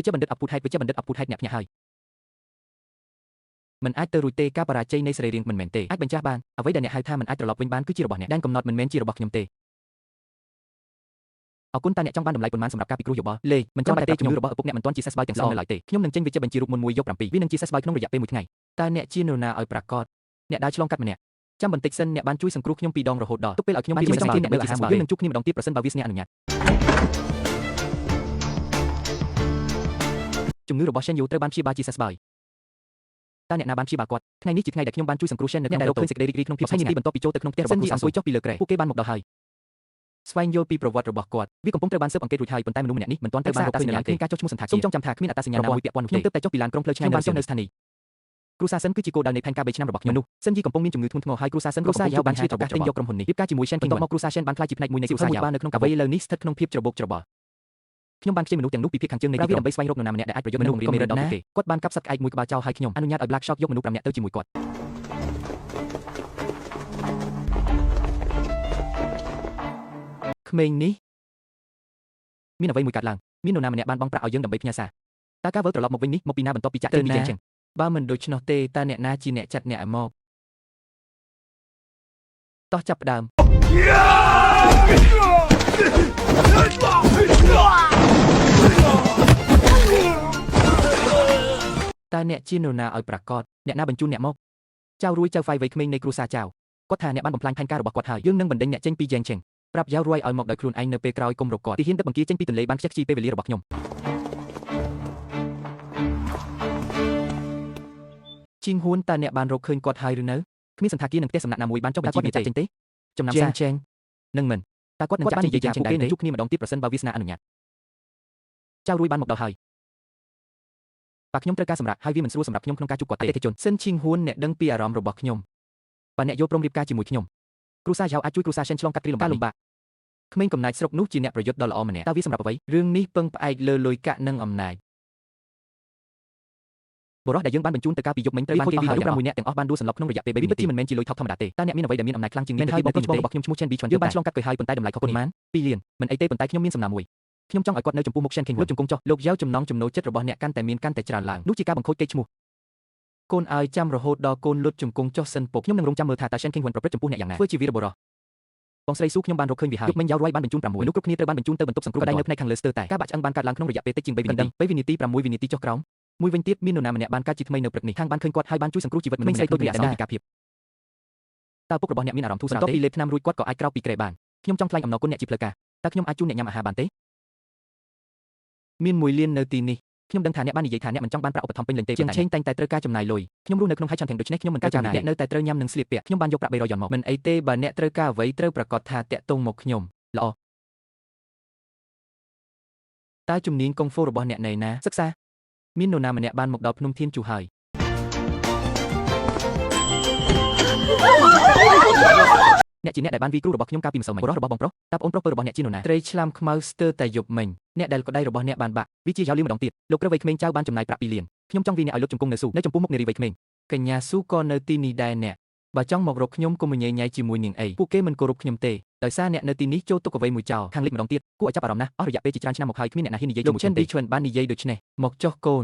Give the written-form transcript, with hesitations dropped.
វិជ្ជាបណ្ឌិតអពុទ្ធហេតុអ្នកភ្ញាក់ហើយមិនអាចទៅរួចទេការបរាជ័យនៃសរីរាង្គមិនមែនទេអាចបញ្ចាស់បានអ្វីដែលអ្នកហៅថាមិនអាចត្រឡប់វិញបានគឺជារបស់អ្នកដែនកំណត់មិនមែនជារបស់ខ្ញុំទេអរគុណតាអ្នកចង់បានតម្លៃប៉ុន្មានសម្រាប់ការពិគ្រោះយោបល់លេខមិនចាំបាច់ទេជំងឺរបស់ឪពុកអ្នកមិនទាន់ជាសះស្បើយទាំងស្រុងនៅឡើយទេខ្ញុំនឹងចេញវិជ្ជាបញ្ជីរូបមុនមួយយប់7វានឹងជាសះស្បើយក្នុងរយៈពេល1ថ្ងៃតើអ្នកជានរណាឲ្យប្រាកដអ្នកដើរឆ្លងកាត់ម្នាក់ចាំបន្តិចសិនអ្នកបានជួយសង្គ្រោះខ្ញុំ2ដងរហូតដល់ទុកពេលឲ្យខ្ញុំពីរំសង្ឃាអ្នកនៅអាហារយើងនឹងជួបគ្នាម្ដងទៀតប្រសិនបើវាសនាអនុញ្ញាតជំងឺរបស់ Shen Yu ត្រូវបានព្យាបាលជាសះស្បើយតើអ្នកណាបានព្យាបាលគាត់ថ្ងៃនេះជាថ្ងៃដែលខ្ញុំបានជួយសង្គ្រោះ Shen នៅក្នុងរោគឃើញសេចក្តីរីករាយក្នុងភាព20នាទីបន្ទាប់ពីចូលទៅក្នុងផ្ទះរបស់គ្រូសាអង្គុយចុះពីលើគ្រែពួកគេបានមកដល់ហើយស្វែងយល់ពីប្រវត្តិរបស់គាត់វាកំពុងត្រូវបានស៊ើបអង្កេតរួចហើយប៉ុន្តែមនុស្សម្នាក់នេះមិនទាន់ត្រូវបានរកឃើញនៅឡើយការចុះឈ្មោះសន្តាគារសូមចងចាំថាគ្មានអត្តសញ្ញាណណាមួយពាក់ព័ន្ធនោះទេខ្ញុំទើបតែចុះពីឡានក្រុងផ្លូវឆ្ងាយបានចុះនៅស្ថានីយ៍គ្រូសាសិនគឺជាគោលដៅនៃផែនការ3ឆ្នាំរបស់ខ្ញុំនោះសិនជីកំពុងមានជំងឺធ្ងន់ធ្ងរហើយគ្រូសាសិនក៏បានឆ្លៀតឱកាសទិញយកក្រុមហ៊ុននេះរៀបការជាមួយ Shen បន្ទាប់មកគ្រូសា Shen បានក្លាយជាផ្នែកមួយនៃគ្រូសាយ៉ាវនៅក្នុងអ្វីឥឡូវនេះស្ថិតក្នុងភាពច្របូកច្របល់ខ្ញុំបានខ្ចីមនុស្សទាំងនោះពីភាគខាងជើងនៃទីក្រុងដើម្បីស្វែងរកនរណាម្នាក់ដែលអាចប្រយុទ្ធមនុស្សបង្រៀនមេរៀនដល់ពួកគេគាត់បានកាប់សត្វក្អែកមួយក្បាលចោលហើយខ្ញុំអនុញ្ញាតឲ្យ Black Shark យកមនុស្ស5នាក់ទៅជាមួយគាត់ក្មេងនេះមានអ្វីមួយកើតឡើងមាននរណាម្នាក់បានបង់ប្រាក់ឲ្យយើងដើម្បីផ្ញើសារតើការវិលត្រឡប់មកវិញនេះមកពីណាបន្ទាប់ពីចាក់ចេញពីចឹងបើមិនដូច្នោះទេតើអ្នកណាជាអ្នកចាត់អ្នកមកតោះចាប់ផ្ដើមតើអ្នកជានរណាឲ្យប្រាកដអ្នកណាបញ្ជូនអ្នកមកចៅរួយចៅហ្វៃវ័យក្មេងនៃគ្រួសារចៅគាត់ថាអ្នកបានបំផ្លាញផែនការរបស់គាត់ហើយយើងនឹងបណ្ដេញអ្នកចេញពីយ៉ែងចេងប្រាប់យ៉ាវរួយឲ្យមកដោយខ្លួនឯងនៅពេលក្រោយកុំរកគាត់ទីហ៊ានទៅបង្គាចេញពីទន្លេបានខ្ជិះខ្ជីពេលវេលារបស់ខ្ញុំជីងហ៊ួនតើអ្នកបានរកឃើញគាត់ហើយឬនៅគ្មានសន្តាគារនិងផ្ទះសំណាក់ណាមួយបានចុះបញ្ជីអ្នកចាក់ចេញទេចំណាំសារចេងនឹងមិនតើគាត់នឹងចាក់និយាយយ៉ាងពួកគេនឹងជួបគ្នាម្ដងទៀតប្រសិនបើវាសនាអនុញ្ញាតចៅរួយបានមកដល់ហើយបើខ្ញុំត្រូវការសម្រាប់ហើយវាមិនស្រួលសម្រាប់ខ្ញុំក្នុងការជួបគាត់ទេអតិថិជនសិនឈីងហ៊ួនអ្នកដឹងពីអារម្មណ៍របស់ខ្ញុំបើអ្នកយល់ព្រមរៀបការជាមួយខ្ញុំគ្រូសាយ៉ាវអាចជួយគ្រូសា Shen ឆ្លងកាត់គ្រាលំបាកក្មេងកំណាចស្រុកនោះជាអ្នកប្រយុទ្ធដ៏ល្អម្នាក់តើវាសម្រាប់អ្វីរឿងនេះពឹងផ្អែកលើលុយកាក់និងអំណាចបរិះដែលយើងបានបញ្ជូនទៅកាលពីយប់មិញត្រូវបានគេវិនិយោគ6នាក់ទាំងអស់បានដួលសន្លប់ក្នុងរយៈពេល3វិនាទីមិនមែនជាលុយថោកធម្មតាទេតើអ្នកមានអ្វីដែលមានអំណាចខ្លាំងជាងនេះហើយបងប្រុសច្បងរបស់ខ្ញុំឈ្មោះ Chen Bi Chuan យើងបានឆ្លងកាត់គេហើយប៉ុន្តែតម្លៃខុសប៉ុន្មាន2លានមិនអីទេប៉ុន្តែខ្ញុំមានសំណើមួយខ្ញុំចង់ឲ្យគាត់នៅចំពោះមុខ Shen King លោកជង្គង់ចុះលោកយ៉ាវចំណងចំណូលចិត្តរបស់អ្នកកាន់តែច្រើនឡើងនោះជាការបង្ខូចកេរ្តិ៍ឈ្មោះកូនឲ្យចាំរហូតដល់កូនលុតជង្គង់ចុះសិនពុកខ្ញុំនឹងរងចាំមើលថាតើ Shen King ប្រព្រឹត្តចំពោះអ្នកយ៉ាងណាធ្វើជាវីរបុរសបងស្រីស៊ូខ្ញុំបានរកឃើញវាហើយយប់មិញយ៉ាវរួយបានបញ្ជូន6មនុស្សគ្រប់គ្នាត្រូវបានបញ្ជូនទៅបន្ទប់សង្គ្រោះបដិនៅផ្នែកខាងលើស្ទើរតែការបាក់ឆ្អឹងបានកើតឡើងក្នុងរយៈពេលតិចជាង3វិនាទី6វិនាទីចុះក្រោមមួយវិញទៀតមាននរណាម្នាក់បានកើតជាថ្មីនៅព្រឹកនេះខាងបានឃើញគាត់ហើយបានជួយសង្គ្រោះជីវិតមនុស្សម្នាក់តូចម្នាក់ដោយការភាពតើពុករបស់អ្នកមានអារម្មណ៍ធូរស្រាលទេបន្ទាប់ពីលេបថ្នាំរួចគាត់ក៏អាចក្រោកពីគ្រែបានខ្ញុំចង់ថ្លែងអំណរគុណអ្នកជាផ្លូវការតើខ្ញុំអាចជូនអ្នកញ៉ាំអាហារបានទេមាន1លាននៅទីនេះខ្ញុំដឹងថាអ្នកបាននិយាយថាអ្នកមិនចង់បានប្រាក់ឧបត្ថម្ភពេញលេញទេជាងឆេងតែងតែត្រូវការចំណាយលុយខ្ញុំរស់នៅក្នុងហៃឆាន់ទាំងដូច្នេះខ្ញុំមិនកើតចំណាយអ្នកនៅតែត្រូវញ៉ាំនិងស្លៀកពាក់ខ្ញុំបានយកប្រាក់300យ៉នមកមិនអីទេបើអ្នកត្រូវការអ្វីត្រូវប្រកាសថាតាក់ទងមកខ្ញុំល្អតើជំនាញកុងហ្វូរបស់អ្នកនៅណាសិក្សាមាននរណាម្នាក់បានមកដល់ភ្នំធានជូហើយអ្នកជាអ្នកដែលបានវីគ្រូរបស់ខ្ញុំកាលពីម្សិលមិញបុរសរបស់បងប្រុសតើបងប្រុសពើរបស់អ្នកជានរណាត្រីឆ្លាមខ្មៅស្ទើរតែយប់មិញអ្នកដែលក្តីរបស់អ្នកបានបាក់វាជាយ៉ាវលីម្ដងទៀតលោកគ្រូវ័យក្មេងចៅបានចំណាយប្រាក់2លានខ្ញុំចង់វាអ្នកឲ្យលោកជង្គង់នៅស៊ូនៅចំពោះមុខនារីវ័យក្មេងកញ្ញាស៊ូក៏នៅទីនេះដែរអ្នកបើចង់មករកខ្ញុំកុំញ៉ៃញ៉ៃជាមួយនាងអីពួកគេមិនគោរពខ្ញុំទេដោយសារអ្នកនៅទីនេះចូលទុកអ្វីមួយចោលខាងលិចម្ដងទៀតគួរឲ្យចាប់អារម្មណ៍ណាស់អស់រយៈពេលជាច្រើនឆ្នាំមកហើយគ្មានអ្នកណាហ៊ាននិយាយជាមួយខ្ញុំទេChen Bi Chuanបាននិយាយដូច្នេះមកចុះកូន